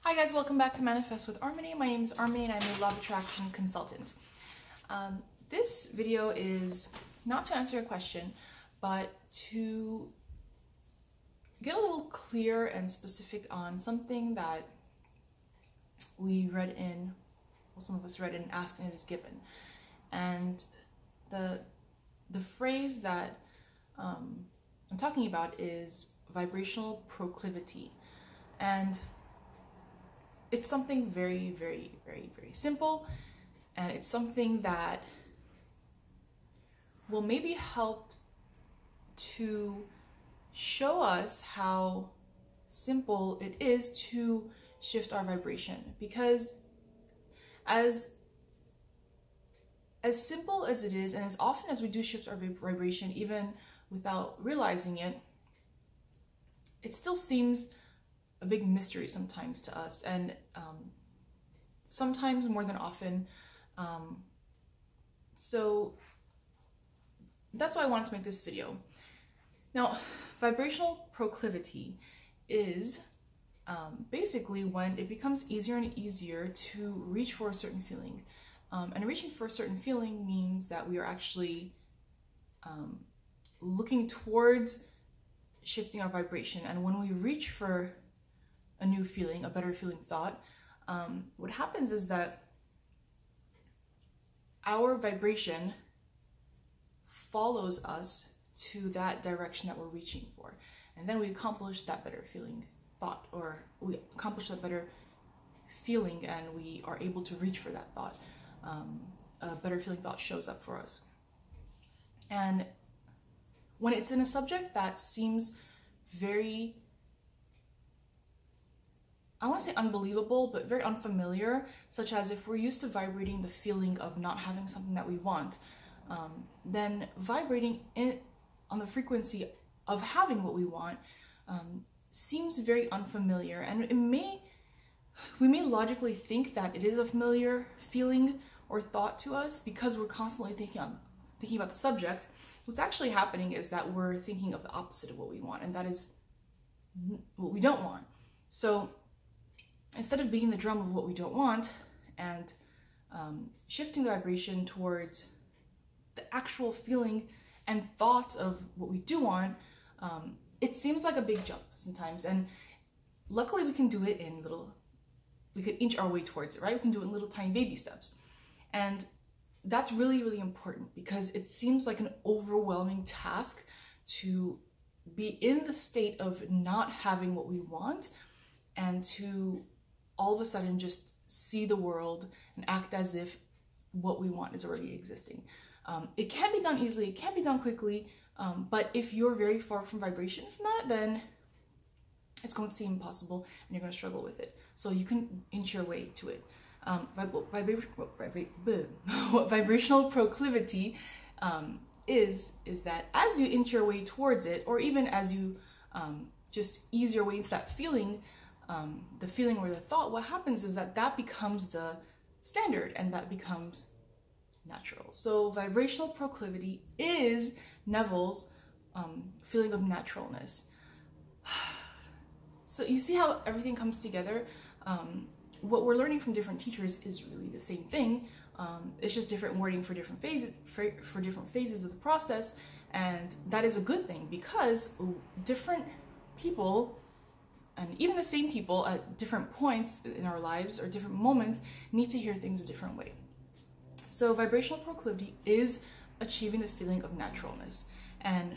Hi guys, welcome back to Manifest with Armine. My name is Armine and I'm a law of attraction consultant. This video is not to answer a question, but to get a little clear and specific on something that we read in, well, some of us read in Asked and It Is Given. And the phrase that I'm talking about is vibrational proclivity. And it's something very, very, very, very simple, and it's something that will maybe help to show us how simple it is to shift our vibration. Because as simple as it is, and as often as we do shift our vibration, even without realizing it, it still seems a big mystery sometimes to us, and sometimes more than often. So that's why I wanted to make this video. Now, vibrational proclivity is basically when it becomes easier and easier to reach for a certain feeling. And reaching for a certain feeling means that we are actually looking towards shifting our vibration. And when we reach for a new feeling, a better feeling thought, what happens is that our vibration follows us to that direction that we're reaching for. And then we accomplish that better feeling thought, or we accomplish that better feeling, and we are able to reach for that thought. A better feeling thought shows up for us. And when it's in a subject that seems very, I want to say unbelievable, but very unfamiliar, such as if we're used to vibrating the feeling of not having something that we want, then vibrating on the frequency of having what we want seems very unfamiliar. And we may logically think that it is a familiar feeling or thought to us because we're constantly thinking about the subject. What's actually happening is that we're thinking of the opposite of what we want, and that is what we don't want. So instead of beating the drum of what we don't want and shifting the vibration towards the actual feeling and thought of what we do want, it seems like a big jump sometimes. And luckily we can do it in we could inch our way towards it, right? We can do it in little tiny baby steps. And that's really, really important, because it seems like an overwhelming task to be in the state of not having what we want and to all of a sudden just see the world and act as if what we want is already existing. It can be done easily, it can be done quickly, but if you're very far from vibration from that, then it's going to seem impossible and you're going to struggle with it. So you can inch your way to it. What vibrational proclivity is that as you inch your way towards it, or even as you just ease your way into that feeling, the feeling or the thought, what happens is that becomes the standard, and that becomes natural. So vibrational proclivity is Neville's feeling of naturalness. So you see how everything comes together. What we're learning from different teachers is really the same thing. It's just different wording for different phases, for different phases of the process, and that is a good thing, because different people, and even the same people at different points in our lives or different moments, need to hear things a different way. So vibrational proclivity is achieving the feeling of naturalness. And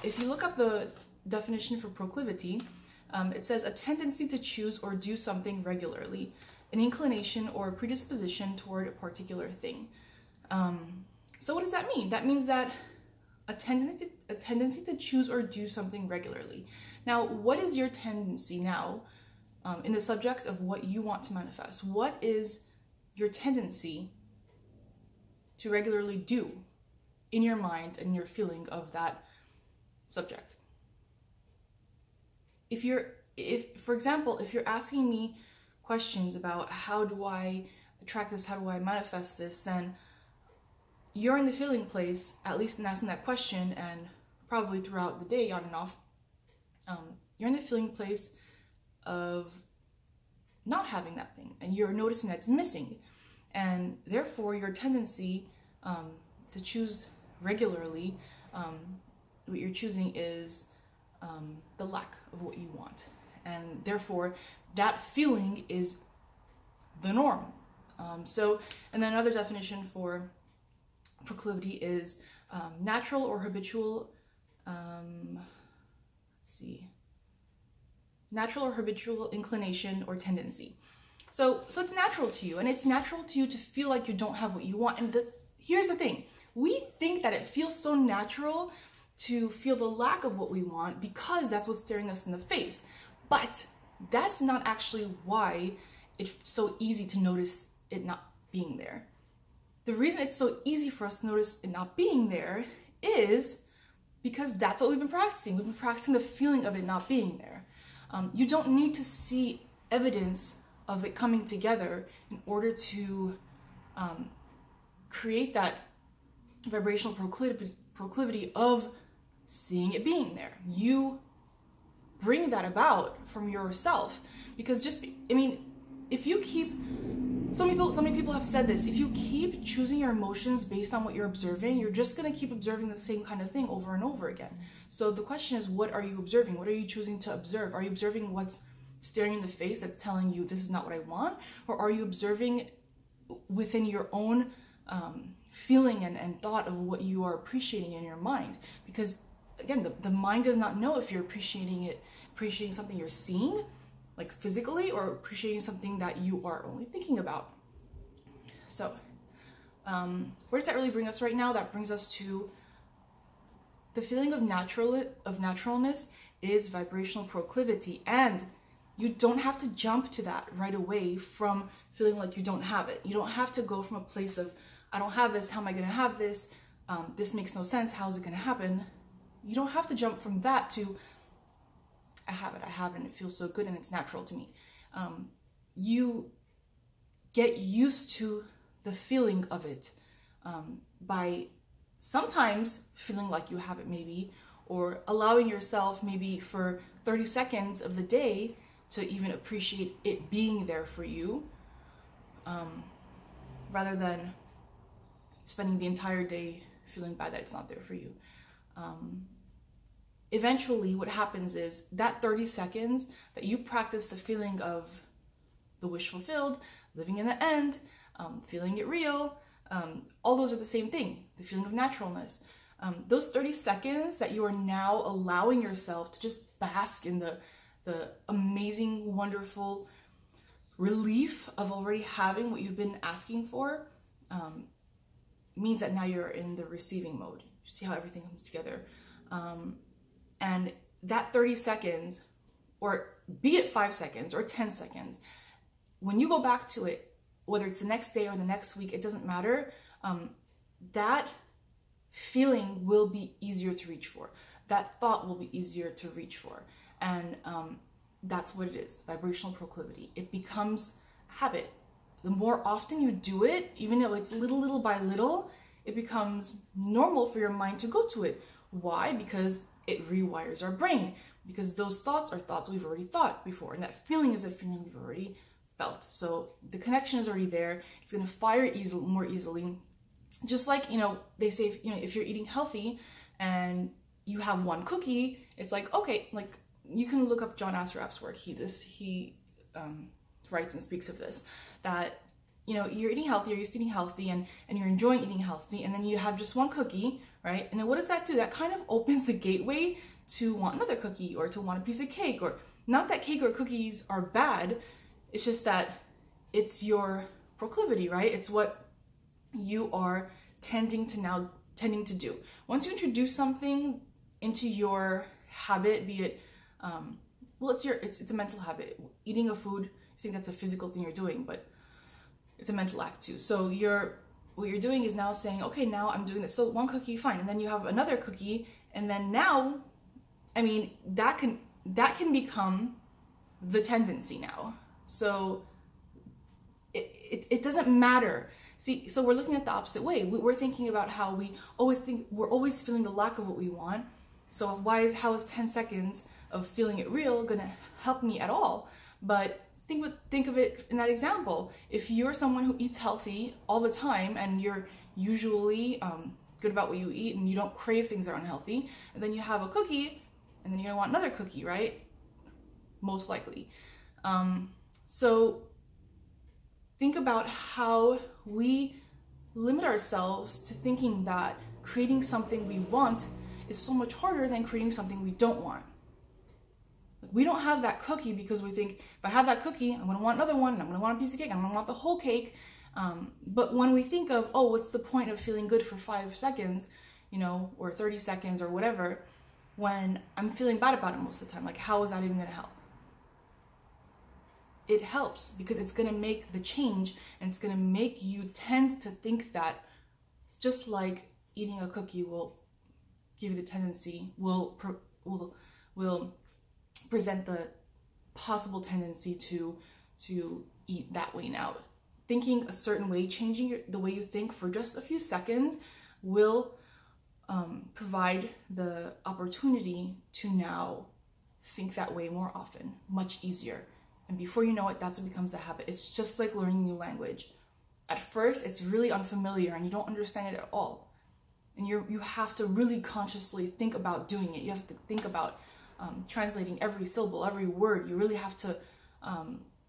if you look up the definition for proclivity, it says a tendency to choose or do something regularly, an inclination or a predisposition toward a particular thing. So what does that mean? That means that a tendency to choose or do something regularly. Now, what is your tendency now in the subject of what you want to manifest? What is your tendency to regularly do in your mind and your feeling of that subject? For example, if you're asking me questions about how do I attract this, how do I manifest this, then you're in the feeling place, at least in asking that question, and probably throughout the day on and off, you're in the feeling place of not having that thing, and you're noticing that it's missing. And therefore, your tendency to choose regularly, what you're choosing is the lack of what you want. And therefore, that feeling is the norm. And then another definition for proclivity is natural or habitual, natural or habitual inclination or tendency. So it's natural to you, and it's natural to you to feel like you don't have what you want. And here's the thing, we think that it feels so natural to feel the lack of what we want because that's what's staring us in the face. But that's not actually why it's so easy to notice it not being there. The reason it's so easy for us to notice it not being there is because that's what we've been practicing. We've been practicing the feeling of it not being there. You don't need to see evidence of it coming together in order to create that vibrational proclivity of seeing it being there. You bring that about from yourself, because if you keep, so many people have said this, if you keep choosing your emotions based on what you're observing, you're just going to keep observing the same kind of thing over and over again. So the question is, what are you observing? What are you choosing to observe? Are you observing what's staring in the face that's telling you this is not what I want? Or are you observing within your own feeling and thought of what you are appreciating in your mind? Because again, the mind does not know if you're appreciating something you're seeing, like physically, or appreciating something that you are only thinking about. So where does that really bring us right now? That brings us to the feeling of naturalness is vibrational proclivity. And you don't have to jump to that right away from feeling like you don't have it. You don't have to go from a place of, I don't have this, how am I going to have this? This makes no sense, how is it going to happen? You don't have to jump from that to, I have it, and it feels so good and it's natural to me. You get used to the feeling of it by sometimes feeling like you have it maybe, or allowing yourself maybe for 30 seconds of the day to even appreciate it being there for you, rather than spending the entire day feeling bad that it's not there for you. Eventually what happens is that 30 seconds that you practice the feeling of the wish fulfilled, living in the end, feeling it real, all those are the same thing, the feeling of naturalness. Those 30 seconds that you are now allowing yourself to just bask in the amazing, wonderful relief of already having what you've been asking for, means that now you're in the receiving mode. You see how everything comes together. And that 30 seconds, or be it 5 seconds or 10 seconds, when you go back to it, whether it's the next day or the next week, it doesn't matter, that feeling will be easier to reach for. That thought will be easier to reach for. And that's what it is, vibrational proclivity. It becomes habit. The more often you do it, even though it's little by little, it becomes normal for your mind to go to it. Why? Because it rewires our brain. Because those thoughts are thoughts we've already thought before. And that feeling is a feeling we've already felt. So the connection is already there. It's going to fire more easily. Just like, they say, if you're eating healthy and you have one cookie, it's like, okay, like you can look up John Assaraf's work. He writes and speaks of this, that, you're eating healthy, you're used to eating healthy, and you're enjoying eating healthy, and then you have just one cookie, right? And then what does that do? That kind of opens the gateway to want another cookie, or to want a piece of cake, or not that cake or cookies are bad. It's just that it's your proclivity, right? It's what you are tending to do. Once you introduce something into your habit, be it, it's a mental habit. Eating a food, I think that's a physical thing you're doing, but it's a mental act too. So what you're doing is now saying, okay, now I'm doing this. So one cookie, fine. And then you have another cookie. And then now, that can become the tendency now. So it doesn't matter. See, so we're looking at the opposite way. We're thinking about how we're always feeling the lack of what we want. So how is 10 seconds of feeling it real going to help me at all? But think of it in that example. If you're someone who eats healthy all the time and you're usually good about what you eat and you don't crave things that are unhealthy, and then you have a cookie and then you're gonna want another cookie, right? Most likely. So think about how we limit ourselves to thinking that creating something we want is so much harder than creating something we don't want. We don't have that cookie because we think, if I have that cookie, I'm going to want another one, and I'm going to want a piece of cake, I'm going to want the whole cake. But when we think of, oh, what's the point of feeling good for 5 seconds, you know, or 30 seconds or whatever, when I'm feeling bad about it most of the time, like how is that even going to help? It helps because it's going to make the change, and it's going to make you tend to think that just like eating a cookie will give you the tendency, will present the possible tendency to eat that way now. Thinking a certain way, changing the way you think for just a few seconds will provide the opportunity to now think that way more often, much easier. And before you know it, that's what becomes the habit. It's just like learning a new language. At first, it's really unfamiliar and you don't understand it at all. And you have to really consciously think about doing it. You have to think about translating every syllable, every word. You really have to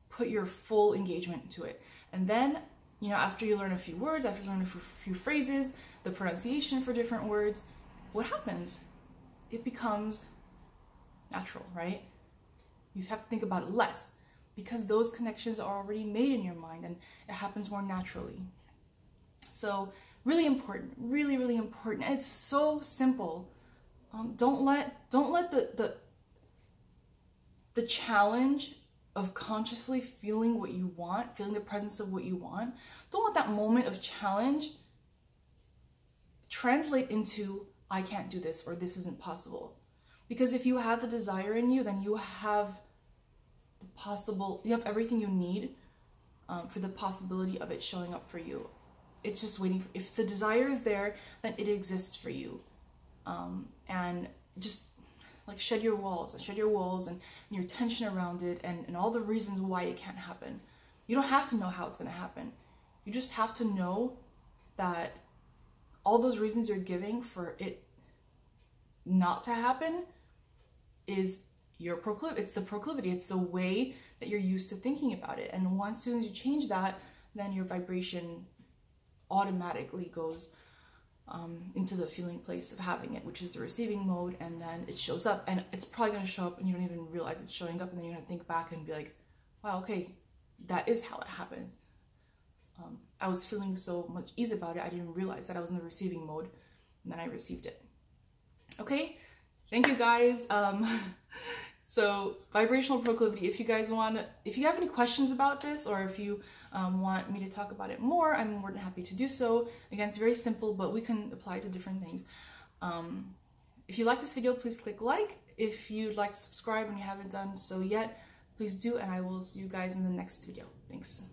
put your full engagement into it. And then, you know, after you learn a few words, after you learn a few phrases, the pronunciation for different words, what happens? It becomes natural, right? You have to think about it less because those connections are already made in your mind and it happens more naturally. So really important, really, really important. And it's so simple. Don't let the challenge of consciously feeling what you want, feeling the presence of what you want, don't let that moment of challenge translate into, I can't do this, or this isn't possible. Because if you have the desire in you, then you have everything you need for the possibility of it showing up for you. It's just waiting for, if the desire is there, then it exists for you. And just like shed your walls and your tension around it and all the reasons why it can't happen. You don't have to know how it's going to happen. You just have to know that all those reasons you're giving for it not to happen is your proclivity. It's the proclivity. It's the way that you're used to thinking about it. And once soon as you change that, then your vibration automatically goes into the feeling place of having it, which is the receiving mode, and then it shows up, and it's probably going to show up and you don't even realize it's showing up, and then you're going to think back and be like, wow, okay, that is how it happened. I was feeling so much ease about it, I didn't realize that I was in the receiving mode, and then I received it. Okay, thank you guys. So vibrational proclivity, if you have any questions about this, or if you want me to talk about it more, I'm more than happy to do so. Again, it's very simple, but we can apply it to different things. If you like this video, please click like. If you'd like to subscribe and you haven't done so yet, please do, and I will see you guys in the next video. Thanks.